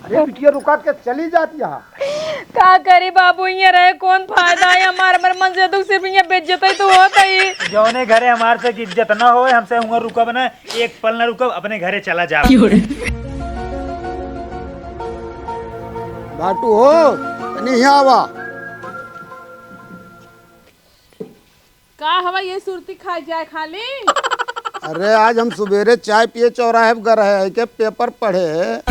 अरे बिटिया रुका के चली जाती यहाँ। का करे बाबू, यहाँ रहे कौन फायदा है, हमार मन से तो सिर्फ यहाँ बेइज्जत ही तो होता ही। जौने घरे हमारे से इज्जत ना हो, हमसे उंगर रुकब ना, एक पल ना रुकब, अपने घरे चला जाओ। बाटू हो नहीं आवा। का हवा ये सुरती खा जाए खाली। अरे आज हम सुबेरे चाय पिए चौराहे पर गए के पेपर पढ़े,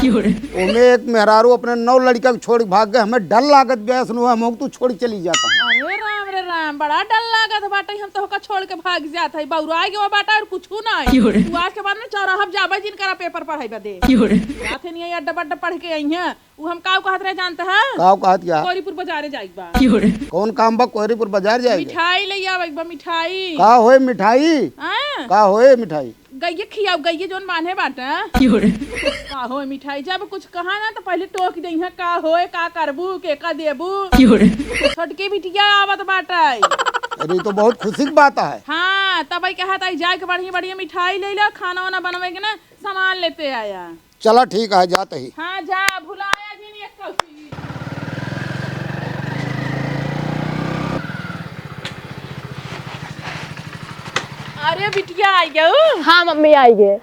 उनमें एक मेहरारू अपने 9 लड़का छोड़ भाग गए। हमें डर लागत गया सुनो, हम तू छोड़ चली जाता हूँ। अरे राम रे राम, बड़ा डर लागत बाटे, हम तो छोड़ के भाग जात है। बौरा के बाटा और कुछ नहीं। तू आज के बाद में चौराहा जाबे जिन करा पेपर पढ़ाई बदे जाते नहीं अड्डा बड्डा पढ़ के आई हैं। वो हम काव कहत रहे जानते हैं? काव कहत क्या? कोरीपुर बाजारे जाइक बा। कौन काम बा? कोरीपुर बाजार जाएगी। मिठाई ले आवेक बा। मिठाई का होए मिठाई? हां का होए मिठाई? गइये खियाव, गइये जोन बांधे बाटे का होए मिठाई। जब कुछ कहा ना तो पहले टोक दई है का होए, का करबू, के का देबू। छोटकी बिटिया आवत बाटे। अरे तो बहुत खुशी की बात है। हाँ तब कहता है जाके बढ़िया बढ़िया मिठाई ले ला, खाना वाना बनवे के ना सामान लेते आया। चला ठीक है जाते ही। हाँ जा, भुलाया जी नहीं एक कौसी। अरे बिटिया आई गयो। हाँ मम्मी आई गए।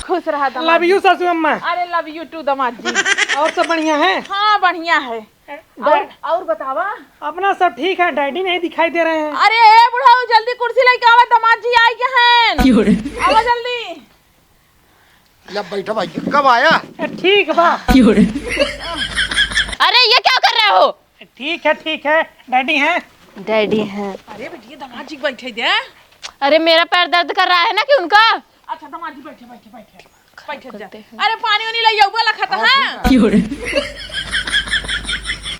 खुश रहा दमाद। लव यू सासू अम्मा। अरे लव यू टू दमाद जी। और सब बढ़िया है? हाँ बढ़िया है। और बतावा? अपना सब ठीक है, डैडी नहीं दिखाई दे रहे हैं। अरे ए बुढ़ाऊ जल्दी कुर्सी लेके आवा, दमाद जी आई के हैं। आवा जल्दी। ले बैठो भाई, कब आया? ठीक बा। अरे ये क्या कर रहे हो? ठीक है डैडी हैं। डैडी हैं। अरे बेटिया दमाद जी बैठे दे। अरे मेरा पैर दर्द कर रहा है ना कि उनका। अच्छा दमाद जी बैठे बैठे बैठे बैठे जा। अरे पानी वानी ले आओ, बोला खाता है।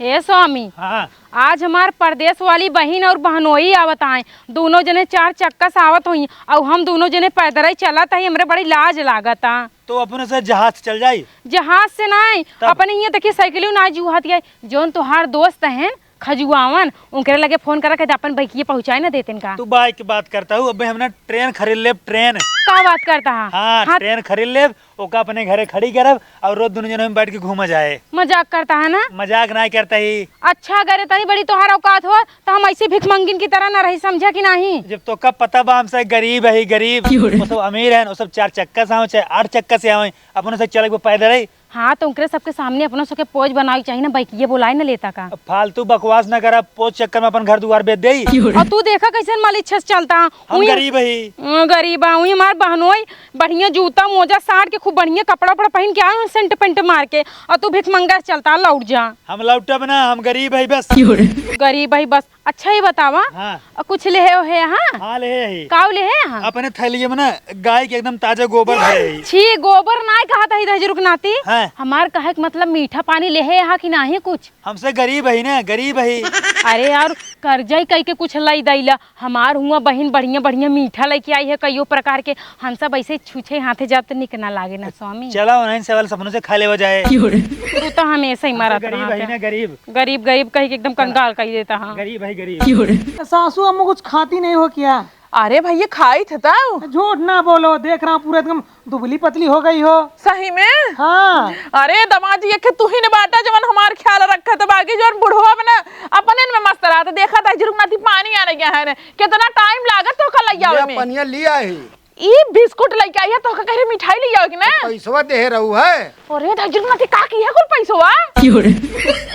हे स्वामी, हाँ आज हमार परदेश वाली बहन और बहनोई आवत आए। दोनों जने 4 चक्का से आवत हुई और हम दोनों जने पैदल ही चलत है। हमरे बड़ी लाज लागता। तो अपने से जहाज से चल जाई। जहाज से नहीं, अपने ये देखिए साइकिल ना जुहात गए। जोन तुहार दोस्त हैं खजुआवन, उनके लगे फोन करा कहते अपन बैकिए पहुंचाए ना देते का। तू बाइक की बात करता हूँ, अब हमने ट्रेन खरीद ले। ट्रेन का बात करता है? हाँ ट्रेन खरीद ले, ओका अपने घरे खड़ी करब और रोज दोनों जने में बैठ के घूमा जाए। मजाक करता है ना? मजाक नहीं करता ही। अच्छा करे तनी बड़ी तोहार औकात हो तो हम ऐसे भिखमंगिन की तरह ना रही, समझा कि नहीं? जब तो कब पता बा हमसे गरीब है, गरीब वो सब अमीर है, वो सब 4 चक्का से आवे चाहे 8 चक्का से आवे, अपने से चले पैदल ही। हाँ तो उनके सबके सामने अपनों सबके पोज बनाई चाहिए ना, बैकिए बुलाए ना लेता का। फालतू बकवास न करा, पोच चक्कर में अपन घर दुआर बेच दे। और तू देखा कैसे मालिच्छस चलता। हम गरीब ही। गरीब हूँ। हमार बहनोई बढ़िया जूता मोजा साड़ के खूब बढ़िया कपड़ा उपड़ा पहन के आए, सेंट पेंट मार के, और तू भिखमंगा चलता। लौट जा। हम लौटब ना, हम गरीब है बस। गरीब है बस। अच्छा ही बतावा, हाँ कुछ ले है यहाँ? हाँ ले ही। काव ले है यहाँ? अपने थैली में ना गाय के एकदम ताजा गोबर है। छी गोबर ना कहा था इधर रुकनाती। हाँ। हमार कहे के मतलब मीठा पानी ले है यहाँ कि नहीं कुछ? हमसे गरीब है ना, गरीब है। अरे यार कर्जा कह के कुछ लाई दैला। हमार हुआ बहन बढ़िया बढ़िया मीठा लेके आई है कईयो प्रकार के। हम सब ऐसे छूछे हाथे जाब तो निक ना लागे ना स्वामी। चला नहीं सवाल सपनों से खा ले जाए। तू तो हमेशा ही मारा गरीब है ना, गरीब गरीब गरीब कह के एकदम कंगाल कह देता। हाँ गरीब है गरीब। सासू अम्मा कुछ खाती नहीं हो क्या? अरे भैया खाई था। झूठ ना बोलो, देख रहा हूँ पूरा एकदम दुबली पतली हो गई हो। सही में? हाँ। अरे दमाद जी तू ही ने बाटा जवन हमार ख्याल रखा था। बाकी जो बुढ़वा में ना अपने में मस्त रहा था, देखा था जुर्माती पानी आ रहा है। कितना टाइम लागत तो कल लिया में। पनिया लिया है। ई बिस्कुट लेके आई है तो कह रहे मिठाई ले आओगे ना। पैसवा दे रहू है। अरे जुर्माती का की है कुल पैसवा?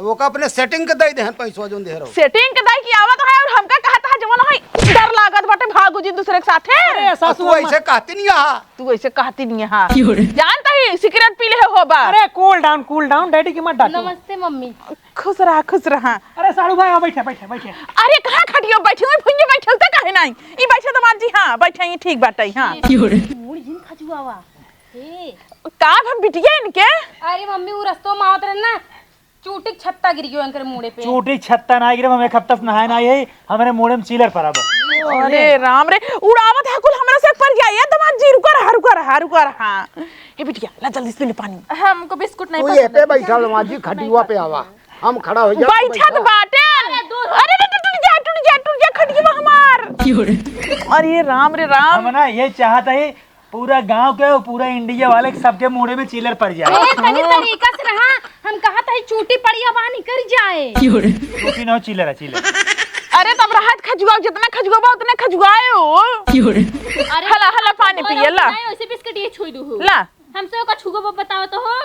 वो का अपने सेटिंग के दे दे पैसवा जो दे रहू। सेटिंग के दाई की आवत है और हमका कहता है जवन है डर लागत बाटे भागू जी दूसरे के साथे। अरे सासू तू ऐसे कहती नहीं यहाँ। तू ऐसे कहती नहीं हां। जानता ही सिगरेट पी ले हो बा। अरे कूल डाउन डैडी की मत डांटो। नमस्ते मम्मी। खुश रहा खुश रहा। अरे साड़ू भाई बैठे बैठे बैठे। अरे कहां खटियो बैठे हुए भुंजे बैठे होते काहे नहीं? ई बैठे दमाद जी। हां बैठे ही ठीक बाटे। हां मुड़ी जिन खजुआवा ए का हम बिटिया इनके। अरे मम्मी वो रस्तो में आवत रहे ना, चूटिक छत्ता गिर गयो अंकर मुड़े पे। चोटी छत्ता ना गिरे, हम एक हफ्ता से नहाए ना है, हमारे मुड़े में सीलर पड़ा बा। अरे राम रे उड़ावत है कुल हमरा से पर गया ये दमाद जी। रुका रहा। ए बिटिया ला जल्दी से ले पानी। हमको बिस्कुट नहीं पसंद। तू ये पे बैठा दमाद जी, खटिया पे आवा, हम खड़ा हो जा। बैठा तो बाटे। अरे टूट जा खटिया हमार। अरे राम रे राम। हम ना ये चाहता है पूरा गांव के और पूरा इंडिया वाले सबके मुंह में चिलर पड़ जाए। ए तनी तरीका से रहा, हम कहा था चूटी पड़िया वहां निकल जाए। चूटी ना हो, चिलर है चिलर। अरे तब राहत खजुआ, जितना खजुआ उतने खजुआए हो। अरे हला हला पानी पिए ला। वैसे बिस्किट ये छुई दू ला हमसे का छुगो बताओ तो हो।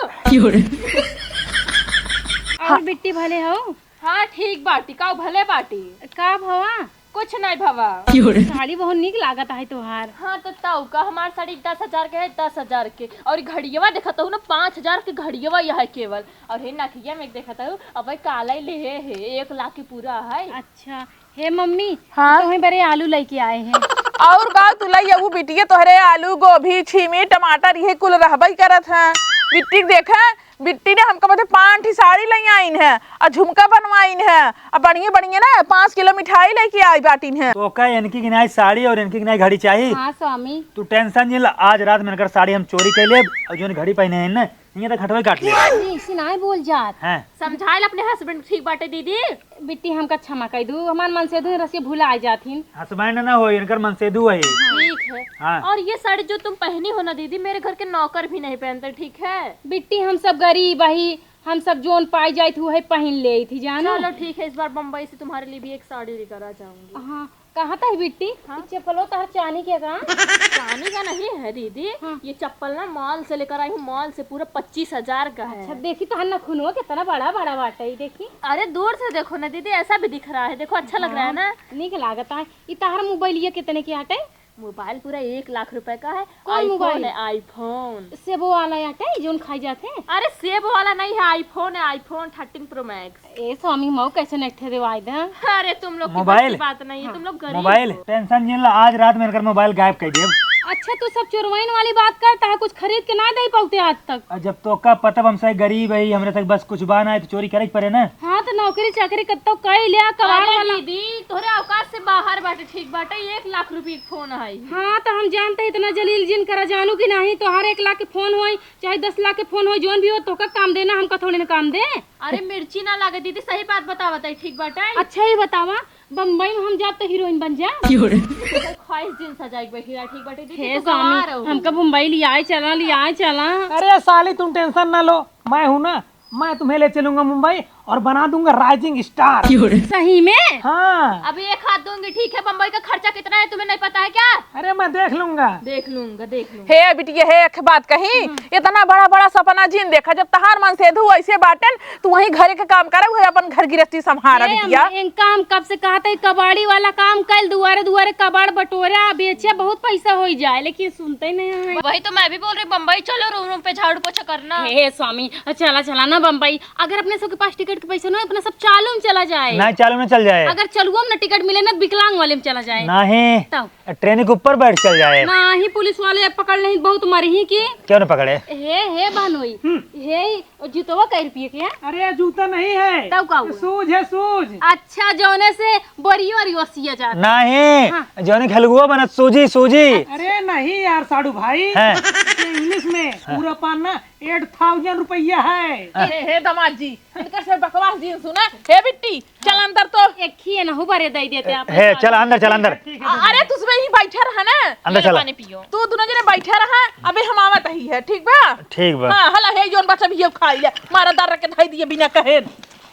और बिट्टी भले हो? हाँ ठीक बाटी का भले बाटी का भवा? कुछ नहीं भवा। साड़ी बहुत निक लागत है तोहार। हाँ तो ताऊ का हमार साड़ी 10,000 के है, 10,000 के। और घड़ियवा देखता हूँ ना 5,000 के घड़ियवा यह है केवल। और हे नथिया में देखता हूँ अब काला ही ले है 1 लाख की पूरा है। अच्छा हे मम्मी, हाँ? तुम्हें बड़े आलू लेके आए हैं। और गाँव तुला वो बिटिया तोहरे आलू गोभी छीमी टमाटर ये कुल रहबई करत है। बिट्टी देखा बिट्टी ने हमको बता 5 ठी साड़ी ले आईन है और झुमका बनवाइन है और बढ़िया बढ़िया ना 5 किलो मिठाई लेके आई बाटीन है। तो का इनकी गिनाई साड़ी और इनकी गिनाई घड़ी चाहिए। हाँ स्वामी। तू टेंशन नहीं ला, आज रात में साड़ी हम चोरी कर ले और जो घड़ी पहने हैं ना ये तो खटवे काट ले। इसी ना बोल जात हैं समझाए अपने हस्बैंड ठीक बाटे दीदी। बिट्टी हमका क्षमा कर दू, हमार मन से दू रसिया भूला आ जाथिन। हस्बैंड ना हो इनकर मन से दू है। ठीक है। हाँ। और ये साड़ी जो तुम पहनी हो ना दीदी, मेरे घर के नौकर भी नहीं पहनते, ठीक है। बिट्टी हम सब गरीब ही, हम सब जोन पाई जाई थी वही पहन ले थी जानो। चलो ठीक है, इस बार बम्बई से तुम्हारे लिए भी एक साड़ी लेकर आ जाऊंगी। हाँ कहाँ था बिट्टी? चप्पलो तार चांदी के का? चांदी का नहीं है दीदी। ये चप्पल ना मॉल से लेकर आई हूँ, मॉल से पूरा 25,000 का है। अच्छा देखी तो हन्ना खुनो कितना बड़ा बड़ा बाटा है देखी। अरे दूर से देखो ना दीदी, ऐसा भी दिख रहा है, देखो अच्छा लग रहा है ना। निक लागत है। ये तार मोबाइल ये कितने की आटे? मोबाइल पूरा 1 लाख रुपए का है। कौन मोबाइल है? आईफोन। सेबो वाला आटे जोन खाई जाते हैं। अरे सेब वाला नहीं है, आईफोन है, आईफोन 13 प्रो मैक्स। ए स्वामी मऊ कैसे नट्ठे देवाई दे? अरे तुम लोग की मोबाइल? बस की बात नहीं है, तुम लोग गरीब मोबाइल हो। टेंशन नहीं ला, आज रात में इनकर मोबाइल गायब कर दे। अच्छा तू सब चोरवाइन वाली बात करता है, कुछ खरीद के ना दे पाते आज तक। और जब तो का पता हमसे गरीब है हमरे तक बस कुछ बाना है तो चोरी करे पड़े ना। हाँ तो नौकरी चाकरी कत्तो कई लिया कबाड़ अरे वाला। दीदी तोहरे औकात से बाहर बाटे, ठीक बाटे। 1 लाख रुपए का फोन है। हाँ तो हम जानते हैं इतना जलील जिन करा जानू कि नहीं। तो हर 1 लाख के फोन हो चाहे 10 लाख के फोन हो, जोन भी हो तो का काम देना, हमका थोड़ी ना काम दे। अरे मिर्ची ना लागे दीदी, सही बात बतावत है, ठीक बाटे। अच्छा ही बतावा, बम्बई में हम जाते हीरोइन बन जा। ख्वाहिश दिन सजाई बैठी रहा, ठीक बाटे दीदी। हे तू कहाँ स्वामी रहो? हमका मुंबई लिया चला। अरे साली तुम टेंशन ना लो, मैं हूँ ना, मैं तुम्हें ले चलूंगा मुंबई और बना दूंगा राइजिंग स्टार। सही में? हाँ अभी एक हाथ दूंगी, ठीक है। बम्बई का खर्चा कितना है तुम्हें नहीं पता है क्या? अरे मैं देख लूंगा। देख लूंगा। हे बिटिया हे एक बात कही, इतना बड़ा बड़ा सपना जिन देखा, जब तहार मन से धू ऐसे बाटन तू वहीं घरे के काम करे, वही अपन घर गृहस्थी संभाला बिटिया। काम कब से कहा था कबाड़ी वाला काम कल, दुआरे दुआरे कबाड़ बटोरा बेचे, बहुत पैसा हो जाए, लेकिन सुनते नहीं है। वही तो मैं भी बोल रही, बम्बई चलो, रूम रूम पे झाड़ू पोछा करना। हे स्वामी चला ना बम्बई। अगर अपने सबके पास टिकट के पैसे ना, अपना सब चालू में चला जाए। ना चालू में चल जाए। अगर चलुआ में टिकट मिले ना, विकलांग वाले में चला जाए। नहीं तब ट्रेन के ऊपर बैठ चल जाए। नहीं पुलिस वाले पकड़ नहीं, बहुत मरही की। क्यों न पकड़े? हे बहनोई हे जूतवा कै रुपये के है? अरे जूता नहीं है, तब का हुआ? सूज है सूज। अच्छा जौने से बोरियो और योसिया जाता। नहीं जो खलगुआ बनत सूजी सूजी। अरे नहीं यार साडू भाई, है इंग्लिश में पूरा पान ना 8,000 रुपया है। हे दामाद जी इनकर से बकवास जी सुना। हे बिट्टी चल अंदर, तो एक ही ना हो बारे दे देते आप। है चल अंदर चल अंदर। अरे तुझ में ही बैठा रहा ना, अंदर चल। पानी पियो। तू दोनों जने बैठा रहा, अबे हम आवत ही है, ठीक बा? ठीक बा। हाँ हला हे जोन बच्चा भी खा लिया, मारा दार रख के धाई दिए बिना कहे।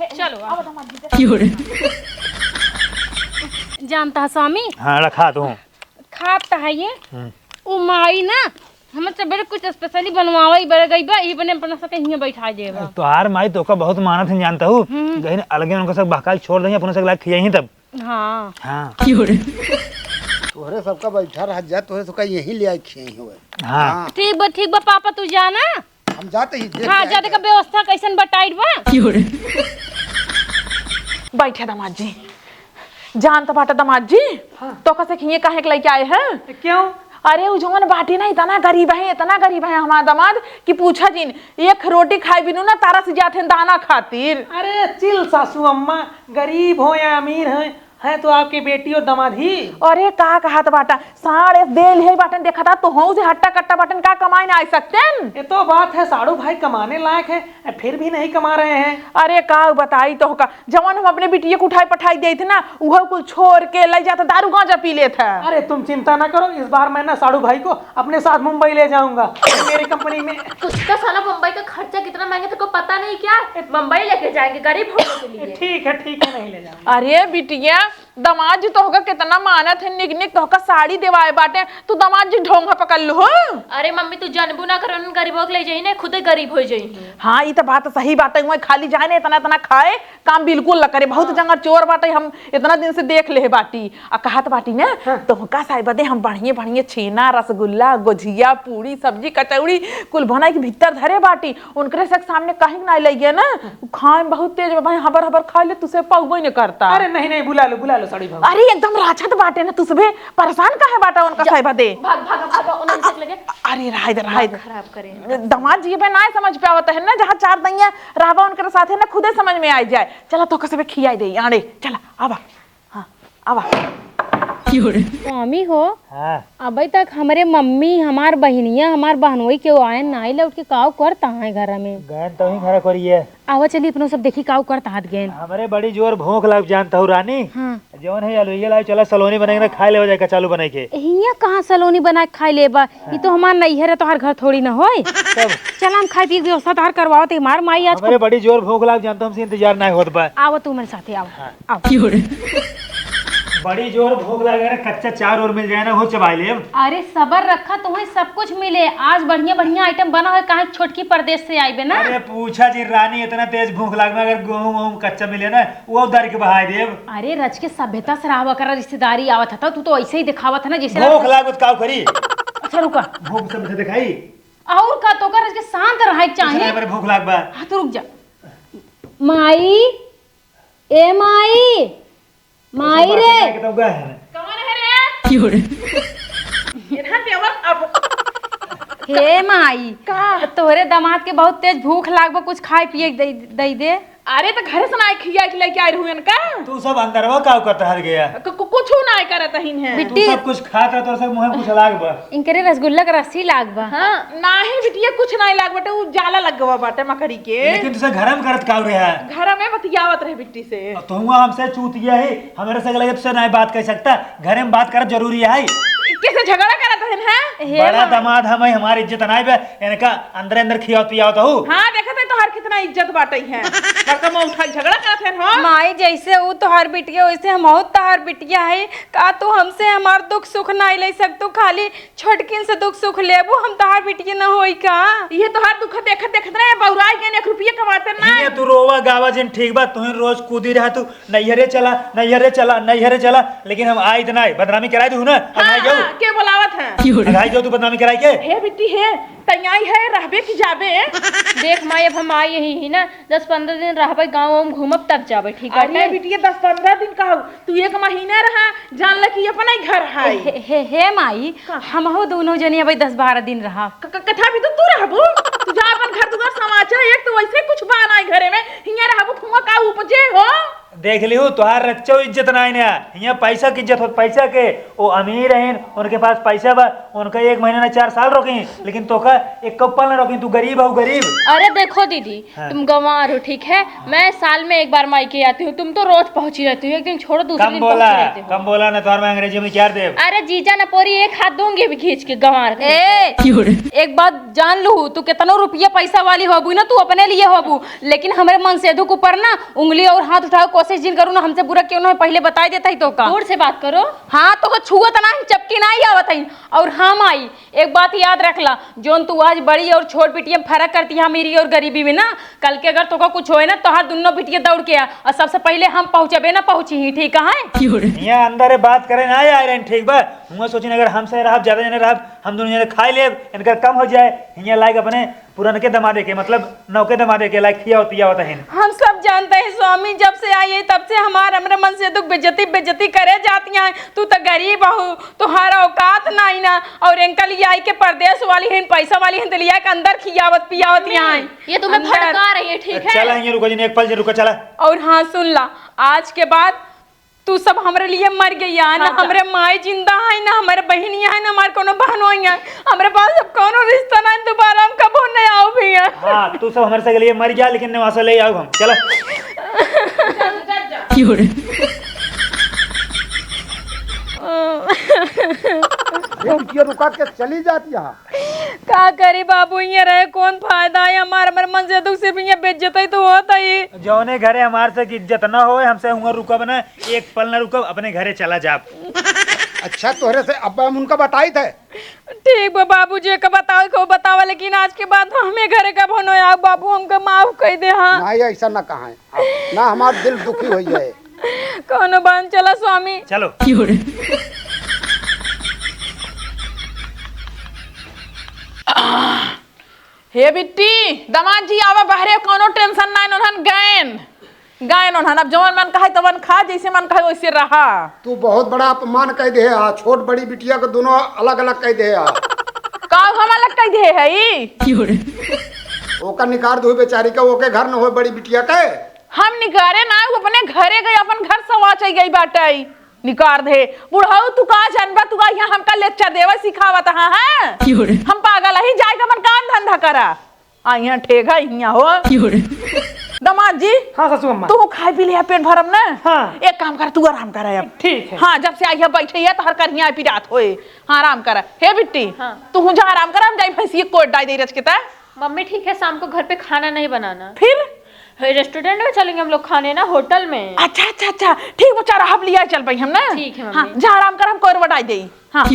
चलो जानता है स्वामी हाँ रखा तू। खाप है ये ओ माई ना, हम तो बड़े कुछ स्पेशली बनवावे बड़े गई बा, ई बने अपना सके हियां बैठा देबा। तो हार माई तो का बहुत मानत है जानता हूँ। कहीं अलगे उनको सब बहकाल छोड़ देंगे अपने से लायक खियाई तब। हाँ हाँ तोहरे सबका बैठा रह जा, तोहरे सबका यही ले आई खियाई हुए। हाँ ठीक बा पापा तू जाना। हम जाते ही देख हाँ के जाने का व्यवस्था कैसन बताइट बा। बैठे दामाद जी, जान तो बाटा दामाद जी। तो कैसे खिए काहे के लेके आए हैं? क्यों? अरे उ जवन बाटी ना इतना गरीब है हमारा दामाद कि पूछा जिन, एक रोटी खाई बिनु ना तारा से जाते दाना खातिर। अरे चिल सासू अम्मा, गरीब हो या अमीर है है तो आपकी बेटी और दामाद ही। अरे का कहत बाटा साढ़े देल है बाटन देखा था तो हूँ से हट्टा कट्टा बाटन का कमाई ना आ सकते हैं। ये तो बात है, साड़ू भाई कमाने लायक है, फिर भी नहीं कमा रहे हैं। अरे का बताई तो का जवान हम अपने बिटिया को उठाई पठाई दे थे ना वह कुल छोड़ के ले जाता दारू गांजा पी लेता। अरे तुम चिंता ना करो, इस बार मैं ना साड़ू भाई को अपने साथ मुंबई ले जाऊंगा मेरी कंपनी में। उसका साला मुंबई का खर्चा कितना महंगा तेरे को पता नहीं क्या? मुंबई लेके जाएंगे गरीब होने के लिए। ठीक है नहीं ले जाऊंगा। अरे बिटिया दमाद जी तो होगा कितना मानत है निक निक तो होगा साड़ी देवाए बाटे तू दमाद जी ढोंगा पकड़ लो। अरे मम्मी तू जानबू ना कर उन गरीबों को ले जाई ना, खुद ही गरीब हो जाई। हाँ ये तो बात सही बात है, वही खाली जाए ना इतना इतना खाए काम बिल्कुल न करे। बहुत जगह चोर बाटे हम इतना दिन से देख ले बाटी आ कहत बाटी ना तो का साहिब दे हम बढ़िया बढ़िया छेना रसगुल्ला गुजिया पूरी सब्जी कचौड़ी कुल बनाई के भीतर धरे बाटी उनकरे से सामने कहीं ना ले गया ना खाए बहुत तेज भाई हबर हबर खा ले तुसे पहुबई नहीं करता। अरे नहीं बुला लो साड़ी भाई। अरे एकदम राछत बाटे ना तुसबे परेशान काहे बाटा उनका साहिब दे। भाग भाग भाग उन्हें तक लगे। अरे राय खराब करे दमाद जी पे ना समझ पे आवत है ना जहाँ चार दैया रावा उनके साथ है ना खुदे समझ में आ जाए। चला तो कसबे खियाई दे आड़े चला आवा। हाँ आवा स्वामी हो हाँ अभी तक हमारे मम्मी हमार बहनिया हमार बहनोई के आए नाई लौट के काव करता है घर में। गैन तो ही खड़ा करिए। आवा चली अपनों सब देखी काव करता हाथ गेन। हमारे बड़ी जोर भूख लग जानता हूँ रानी। हाँ जौन है आलू लाई चला सलोनी बनेगा खा ले हो जाएगा चालू बना के। हिया कहाँ सलोनी बना के खाई लेबा ये तो हमार नैहर है तो हर घर थोड़ी ना होए। चल हम खाई पी के व्यवस्था तार करवाओ ते मार माई आज हमारे बड़ी जोर भूख लग जानता हमसे इंतजार ना होत बा। आओ तू मेरे साथ आओ आओ। बड़ी जोर भूख लगे ना कच्चा चार और मिल जाए ना वो चबा ले। अरे सबर रखा तुम्हें सब कुछ मिले आज बढ़िया बढ़िया आइटम बना है कहाँ छोटकी प्रदेश से आई बे ना। अरे पूछा जी रानी इतना तेज भूख लगना अगर गेहूं कच्चा मिले ना वो उधर के बहाय देव। अरे रज के सभ्यता से रहा कर रिश्तेदारी आवत था तू तो ऐसे ही दिखावा था ना जैसे भूख लागत काव करी। अच्छा रुका भूख सब दिखाई और का तो कर रज के शांत रहा चाहिए। मेरे भूख लाग बा। हाँ तो रुक जा माई ए माई माई रे कौन है रे? इधर देवर अब हे माई तोहरे दामाद के बहुत तेज भूख लागबा कुछ खाए पिए दे दे। अरे तो घरे से ना खिया के लेके आए हुए का तू सब अंदर वो काव करता हर गया। कुछ ना करत हिन है। तू सब कुछ खाता तो सब मुंह कुछ लाग बा। इनकरे रसगुल्ला का रस्सी लागबा। हाँ नाही बिटिया कुछ नहीं लाग बटे उ जाला लगवा बाटे मकड़ी के। लेकिन तुसे घरम करत काव रे है। घर में बतियावत रहे बिट्टी से। तो हुआ हमसे चूतिया है हमारे से लगे तुसे नहीं बात कर सकता घर में बात करत जरूरी है। कैसे झगड़ा करत है? बड़ा दामाद हमें हमारी इज्जत नहीं बे इनका अंदर अंदर खियाव पियाव तो हूँ। हाँ देखा तो हर कितना इज्जत बाटे है बड़का मुंह उठा झगड़ा करत है। हाँ माई जैसे वो तोहर बिटिया वैसे हम तोहर बिटिया है का तू हमसे हमार दुख सुख नहीं ले सकतू खाली छोटकिन से दुख सुख लेबू हम तोहर बिटिया न होई का। ये तोहर दुख देखत देखत रहे बौराई के 1 रुपया कमाते ना। ये तू रोवा गावा जिन ठीक बा तू रोज कूदी रहा तू नैहरे चला लेकिन हम आई नहीं बदनामी कराई दू ना। हाँ, के बोलावत है अघाई जो तू बदनामी कराई के। हे बिट्टी है तैयाई है रहबे की जाबे। देख माई अब हम आई ही ना 10-15 दिन रहबे गाँव में घूमब तब जाबे ठीक है। अरे बिटिया 10-15 दिन कहू तू 1 महीना रहा जान ल कि अपना ही घर है। हे माई हम हो दोनों जनी अभी 10-12 दिन रहा। कथा भी तो तू रहबू तू जा अपन घर दुआर समाचार एक तो वैसे कुछ बाना घरे में हिया रहबू तुआ का उपजे हो। देख लियो तुहार रच्चो इज्जत नहीं ना यहाँ पैसा की इज्जत हो पैसा के वो अमीर हैं उनके पास पैसा बा उनका 1 महीना ना 4 साल रोकी लेकिन तो का एक कप्पल ना रोकी तू गरीब हो गरीब। अरे देखो दीदी तुम गंवार हो ठीक है मैं साल में 1 बार मायके आती हूँ तुम तो रोज पहुंची रहती हो एक दिन छोड़ो दूसरे दिन पहुंची रहती हो। कम बोला ना तुम्हारे में अंग्रेजी में क्या दे। अरे जीजा न पोरी एक हाथ दूंगी भी खींच के गंवार एक बात जान लू तू कितना रुपया पैसा वाली होबू ना तू अपने लिए होबू लेकिन हमारे मन से दुख ऊपर ना उंगली और हाथ उठाओ कोशिश जिन करूँ ना हमसे बुरा क्यों ना पहले बता देता ही तो का दूर से बात करो। हाँ तो का छुआ तना चपकी नहीं आवत है। और हम आई एक बात याद रख ला जोन तू आज बड़ी और छोट बिटिया फर्क करती है अमीरी और गरीबी में ना कल के अगर तो का कुछ होए ना तो हर दोनों बिटिया दौड़ के आ और सबसे पहले हम पहुंचबे ना पहुंची ही ठीक है। यहाँ अंदर बात करे ना आए रहे ठीक बा हुआ सोची अगर हमसे रहा ज्यादा जने रहा हम दोनों जने खाई ले इनका कम हो जाए यहाँ लायक अपने पुराने के दमादे के मतलब नौके दमादे के लायक खिया होती होता है। हम सब जानते हैं स्वामी जब से आई है तब से हमारे मन से दुख बेजती करे जाती हैं। तू तो गरीब हो तुम्हारा औकात नहीं ना और अंकल ये आई के परदेश वाली है पैसा वाली है लिया के अंदर खियावत पियावत यहाँ ये तुम्हें भड़का रही है ठीक है। चला यहाँ रुको जी एक पल रुको चला। और हाँ सुन ला आज के बाद तू सब हमरे लिए मर गई है ना, हमरे माई जिंदा है ना, हमारे बहनियां है ना, हमारे कोनो बहनों है, हमारे पास अब कोनो रिश्ता ना, दोबारा हम कबो नहीं आओ भैया। हाँ तू सब हमारे से के लिए मर गया, लेकिन वहां से ले आओ हम, चलो। ये बिटिया रुका के चली जाती है। का करी बाबू, ये रहे कौन फायदा है, हमारे मन से दुख सिर्फ ये बेइज्जत ही तो होता ही। जौने घरे हमारे से इज्जत ना हो, हमसे हुआ रुका बना, एक पल ना रुका, अपने घरे चला जा। अच्छा तोहरे से अब हम उनका बताई थे। ठीक बा बाबू जी का बताओ को बतावा, लेकिन आज के बाद हमें घरे का भनो आ बाबू, हमका माफ कर दे। हाँ नहीं ऐसा ना कहा है ना, हमारा दिल दुखी हो जाए। कौन बन चला स्वामी, चलो। हे बिट्टी दामाद जी आवा बहरे, कोनो टेंशन ना, उन्हन गायन उन्हन अब जवन मन कहे तवन खा, जैसे मन कहे वैसे रहा। तू बहुत बड़ा अपमान कह दे है, छोट बड़ी बिटिया को दोनों अलग अलग कह दे है। का हम अलग कह दे है ई? ओका निकार दो बेचारी का, ओके घर न हो बड़ी बिटिया के। हम निकारे ना, वो अपने घरे गई, अपन घर सवाच गई बाटे निकार दे। बुढ़ाऊ तू का जानबा, तू का यहाँ हमका लेक्चर देवा सिखावत हां हैं? हम पागल ही, जाए अपन काम धंधा करा, आ यहाँ ठेगा यहाँ हो। दामाद जी हाँ सासू अम्मा। तू खाए पी लिया, पेट भरम ना। हाँ। एक काम कर, तू आराम कर अब। ठीक है। हाँ जब से आई है बैठे है तो हर कर यहाँ पिरात होए। हाँ आराम कर। हे बिट्टी हाँ। तू जा आराम कर, हम जाई भैंसी कोट डाई दे रच के ता। मम्मी ठीक है, शाम को घर पे खाना नहीं बनाना, फिर रेस्टोरेंट में चलेंगे हम लोग खाने ना, होटल में। अच्छा अच्छा अच्छा ठीक बच्चा, हम लिया चल भाई हम ना। ठीक है हाँ मम्मी। जा आराम कर, हम कोर बटाई दे। हाँ